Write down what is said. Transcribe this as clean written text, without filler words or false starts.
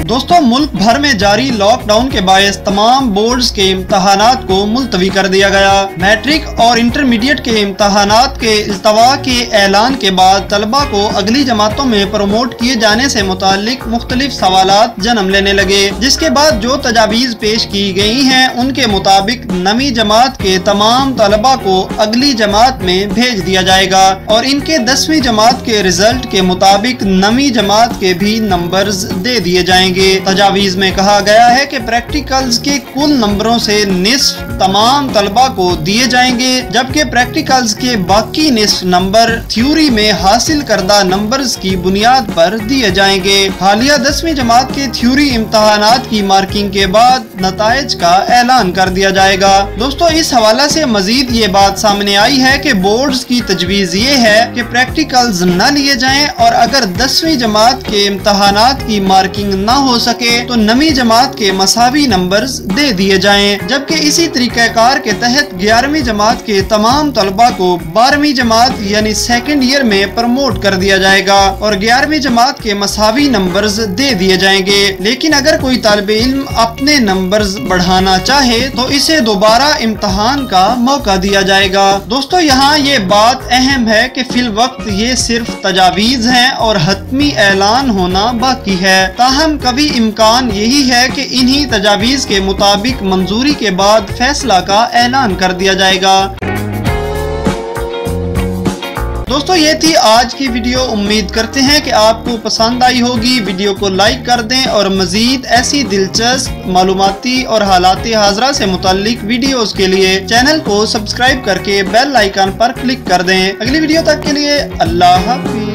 दोस्तों मुल्क भर में जारी लॉकडाउन के बायस तमाम बोर्ड्स के इम्तहानात को मुलतवी कर दिया गया। मैट्रिक और इंटरमीडिएट के इम्तहानात के इल्तवा के ऐलान के बाद तलबा को अगली जमातों में प्रमोट किए जाने से मुतालिक मुख्तलिफ सवालात जन्म लेने लगे, जिसके बाद जो तजावीज़ पेश की गई हैं उनके मुताबिक नवी जमात के तमाम तलबा को अगली जमात में भेज दिया जाएगा और इनके 10वीं जमात के रिजल्ट के मुताबिक नवी जमात के भी नंबर्स दे दिए जाएंगे। तजावीज़ में कहा गया है कि प्रैक्टिकल्स के कुल नंबरों से निस्फ तमाम तलबा को दिए जाएंगे, जबकि प्रैक्टिकल्स के बाकी निस्फ नंबर थ्योरी में हासिल करदा नंबर्स की बुनियाद पर दिए जाएंगे। हालिया 10वीं जमात के थ्योरी इम्तहानात की मार्किंग के बाद नताइज का ऐलान कर दिया जाएगा। दोस्तों इस हवाला से मजीद ये बात सामने आई है कि बोर्ड्स की तजवीज़ ये है कि प्रैक्टिकल्स न लिए जाएं और अगर 10वीं जमात के इम्तहानात की मार्किंग न हो सके तो नवी जमात के मसावी नंबर्स दे दिए जाएं, जबकि इसी तरीक़ाकार के तहत 11वीं जमात के तमाम तलबा को 12वीं जमात यानी सेकंड ईयर में प्रमोट कर दिया जाएगा और 11वीं जमात के मसावी नंबर्स दे दिए जाएंगे। लेकिन अगर कोई तालिब इल्म अपने नंबर्स बढ़ाना चाहे तो इसे दोबारा इम्तहान का मौका दिया जाएगा। दोस्तों यहाँ ये बात अहम है कि फिल वक्त ये सिर्फ तजावीज़ हैं और हतमी ऐलान होना बाकी है। ताहम कभी इम्कान यही है कि इन्हीं तजावीज़ के मुताबिक मंजूरी के बाद फैसला का ऐलान कर दिया जाएगा। दोस्तों ये थी आज की वीडियो। उम्मीद करते हैं कि आपको पसंद आई होगी। वीडियो को लाइक कर दें और मजीद ऐसी दिलचस्प मालूमाती और हालात हाजरा से मुताल्लिक वीडियोस के लिए चैनल को सब्सक्राइब करके बेल आइकन पर क्लिक कर दें। अगली वीडियो तक के लिए अल्लाह हाफिज़।